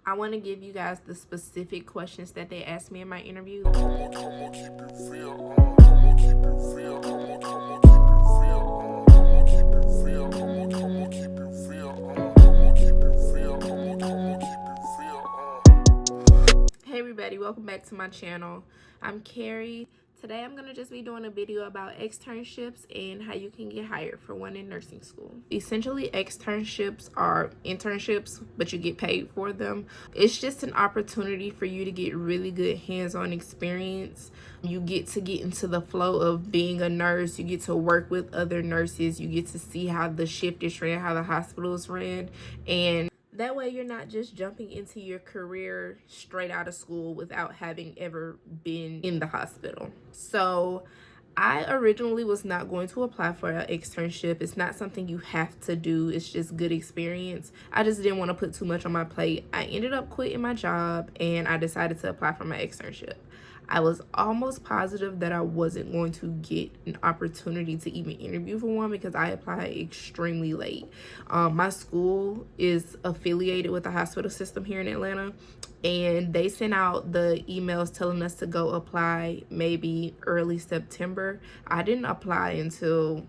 I want to give you guys the specific questions that they asked me in my interview. Hey everybody, welcome back to my channel. I'm Carrie. Today I'm going to just be doing a video about externships and how you can get hired for one in nursing school. Essentially, externships are internships, but you get paid for them. It's just an opportunity for you to get really good hands-on experience. You get to get into the flow of being a nurse. You get to work with other nurses. You get to see how the shift is ran, how the hospital is ran, and that way you're not just jumping into your career straight out of school without having ever been in the hospital. So I originally was not going to apply for an externship. It's not something you have to do. It's just good experience. I just didn't want to put too much on my plate. I ended up quitting my job and I decided to apply for my externship. I was almost positive that I wasn't going to get an opportunity to even interview for one because I applied extremely late. My school is affiliated with the hospital system here in Atlanta, and they sent out the emails telling us to go apply maybe early September. I didn't apply until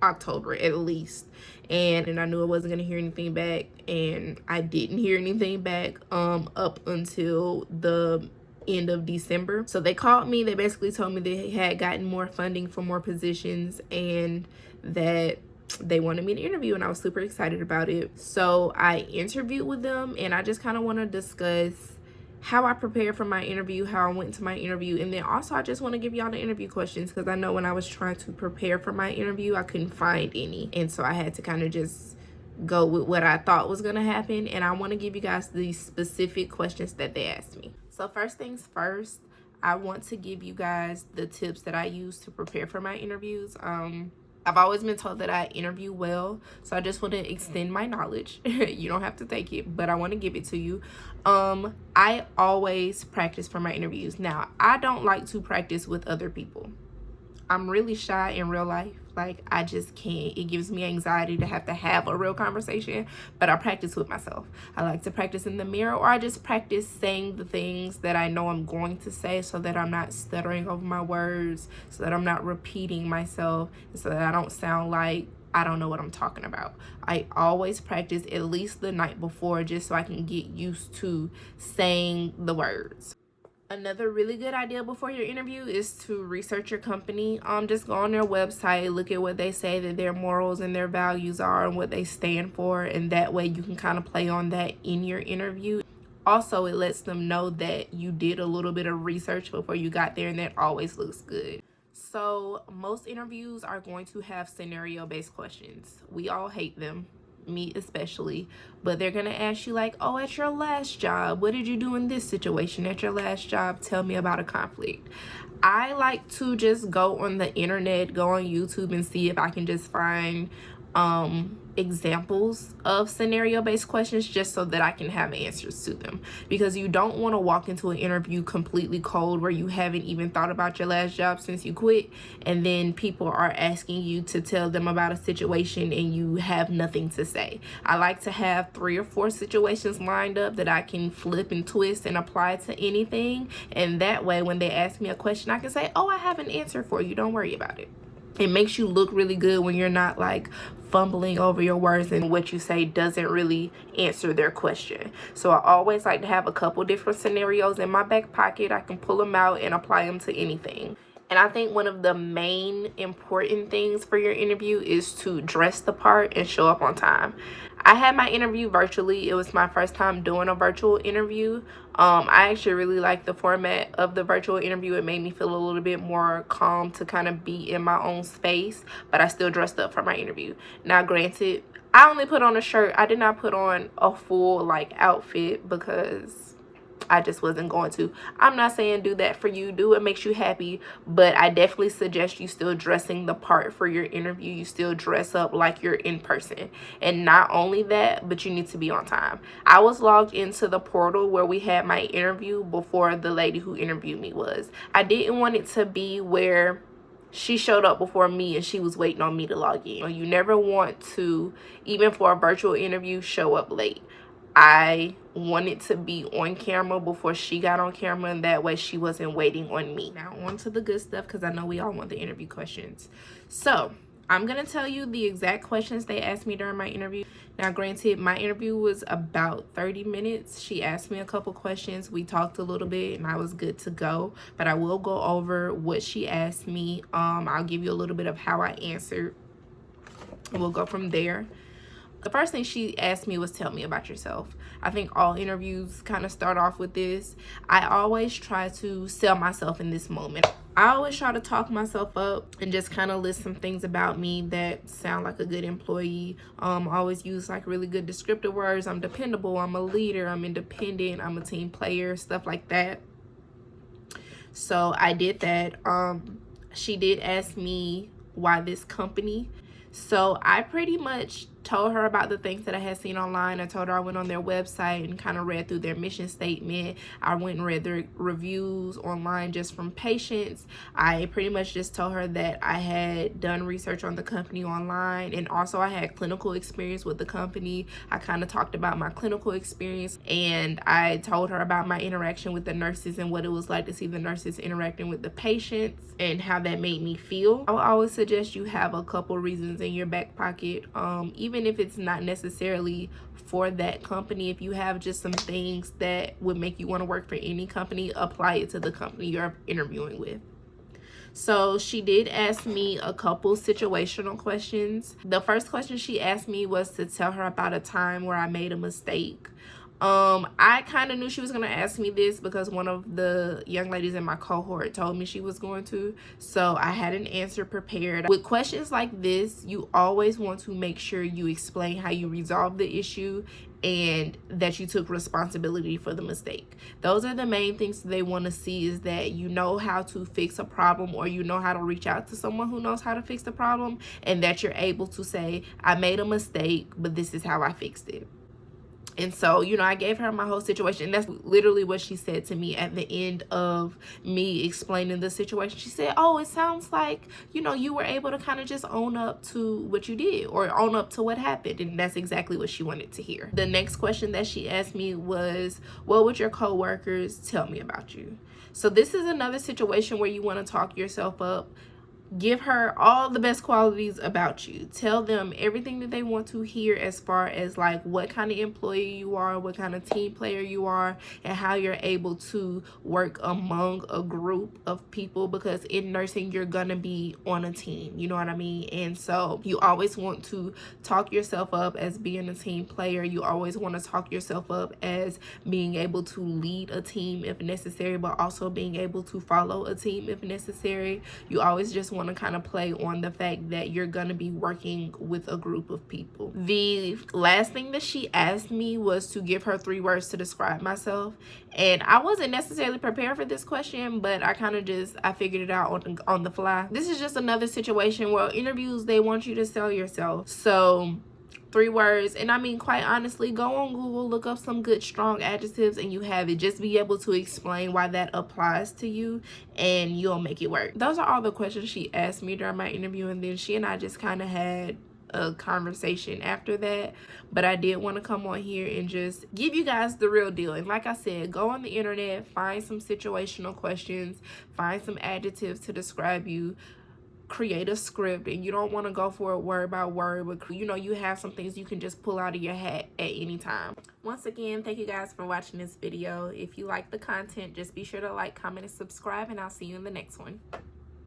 October at least, and I knew I wasn't gonna hear anything back, and I didn't hear anything back up until the end of December. So they called me. They basically told me they had gotten more funding for more positions and that they wanted me to interview, and I was super excited about it. So I interviewed with them, and I just kind of want to discuss how I prepared for my interview, how I went to my interview, and then also I just want to give y'all the interview questions because I know when I was trying to prepare for my interview, I couldn't find any, and so I had to kind of just go with what I thought was going to happen, and I want to give you guys the specific questions that they asked me. So first things first, I want to give you guys the tips that I use to prepare for my interviews. I've always been told that I interview well, so I just want to extend my knowledge. You don't have to take it, but I want to give it to you. I always practice for my interviews. Now, I don't like to practice with other people. I'm really shy in real life. Like, I just can't. It gives me anxiety to have a real conversation, but I practice with myself. I like to practice in the mirror, or I just practice saying the things that I know I'm going to say so that I'm not stuttering over my words, so that I'm not repeating myself, so that I don't sound like I don't know what I'm talking about. I always practice at least the night before just so I can get used to saying the words. Another really good idea before your interview is to research your company. Just go on their website, look at what they say that their morals and their values are and what they stand for, and that way you can kind of play on that in your interview. Also, it lets them know that you did a little bit of research before you got there, and that always looks good. So most interviews are going to have scenario-based questions. We all hate them, me especially, but they're gonna ask you like, oh, at your last job, what did you do in this situation? At your last job, tell me about a conflict. I like to just go on the internet, go on YouTube, and see if I can just find examples of scenario-based questions just so that I can have answers to them, because you don't want to walk into an interview completely cold where you haven't even thought about your last job since you quit, and then people are asking you to tell them about a situation and you have nothing to say. I like to have 3 or 4 situations lined up that I can flip and twist and apply to anything, and that way when they ask me a question I can say, oh, I have an answer for you, don't worry about it. It makes you look really good when you're not like fumbling over your words and what you say doesn't really answer their question. So I always like to have a couple different scenarios in my back pocket. I can pull them out and apply them to anything. And I think one of the main important things for your interview is to dress the part and show up on time. I had my interview virtually. It was my first time doing a virtual interview. I actually really liked the format of the virtual interview. It made me feel a little bit more calm to kind of be in my own space, but I still dressed up for my interview. Now, granted, I only put on a shirt. I did not put on a full like outfit because I just wasn't going to. I'm not saying do that for you. Do what makes you happy, but I definitely suggest you still dressing the part for your interview. You still dress up like you're in person. And not only that, but you need to be on time. I was logged into the portal where we had my interview before the lady who interviewed me was. I didn't want it to be where she showed up before me and she was waiting on me to log in. You never want to, even for a virtual interview, show up late. I wanted to be on camera before she got on camera, and that way she wasn't waiting on me. Now on to the good stuff, because I know we all want the interview questions. So I'm gonna tell you the exact questions they asked me during my interview. Now granted, my interview was about 30 minutes. She asked me a couple questions, we talked a little bit, and I was good to go. But I will go over what she asked me. I'll give you a little bit of how I answered, and we'll go from there. The first thing she asked me was, tell me about yourself. I think all interviews kind of start off with this. I always try to sell myself in this moment. I always try to talk myself up and just kind of list some things about me that sound like a good employee. I always use like really good descriptive words. I'm dependable, I'm a leader, I'm independent, I'm a team player, stuff like that. So I did that. She did ask me why this company. So I pretty much told her about the things that I had seen online. I told her I went on their website and kind of read through their mission statement. I went and read their reviews online just from patients. I pretty much just told her that I had done research on the company online, and also I had clinical experience with the company. I kind of talked about my clinical experience, and I told her about my interaction with the nurses and what it was like to see the nurses interacting with the patients and how that made me feel. I would always suggest you have a couple reasons in your back pocket, even if it's not necessarily for that company. If you have just some things that would make you want to work for any company, apply it to the company you're interviewing with. So she did ask me a couple situational questions. The first question she asked me was to tell her about a time where I made a mistake. I kind of knew she was going to ask me this because one of the young ladies in my cohort told me she was going to. So I had an answer prepared. With questions like this, you always want to make sure you explain how you resolved the issue and that you took responsibility for the mistake. Those are the main things they want to see, is that you know how to fix a problem, or you know how to reach out to someone who knows how to fix the problem, and that you're able to say, I made a mistake, but this is how I fixed it. And so, you know, I gave her my whole situation. And that's literally what she said to me at the end of me explaining the situation. She said, oh, it sounds like, you know, you were able to kind of just own up to what you did, or own up to what happened. And that's exactly what she wanted to hear. The next question that she asked me was, what would your coworkers tell me about you? So this is another situation where you want to talk yourself up. Give her all the best qualities about you. Tell them everything that they want to hear, as far as like what kind of employee you are, what kind of team player you are, and how you're able to work among a group of people, because in nursing you're gonna be on a team, you know what I mean? And so you always want to talk yourself up as being a team player. You always want to talk yourself up as being able to lead a team if necessary, but also being able to follow a team if necessary. You always just want to kind of play on the fact that you're going to be working with a group of people. The last thing that she asked me was to give her 3 words to describe myself, and I wasn't necessarily prepared for this question, but I kind of I figured it out on the fly. This is just another situation where interviews, they want you to sell yourself. So 3 words, and I mean, quite honestly, go on Google, look up some good strong adjectives, and you have it. Just be able to explain why that applies to you, and you'll make it work. Those are all the questions she asked me during my interview, and then she and I just kind of had a conversation after that. But I did want to come on here and just give you guys the real deal. And like I said, go on the internet, find some situational questions, find some adjectives to describe you, create a script, and you don't want to go for it word by word, but you know, you have some things you can just pull out of your hat at any time. Once again, thank you guys for watching this video. If you like the content, just be sure to like, comment, and subscribe, and I'll see you in the next one.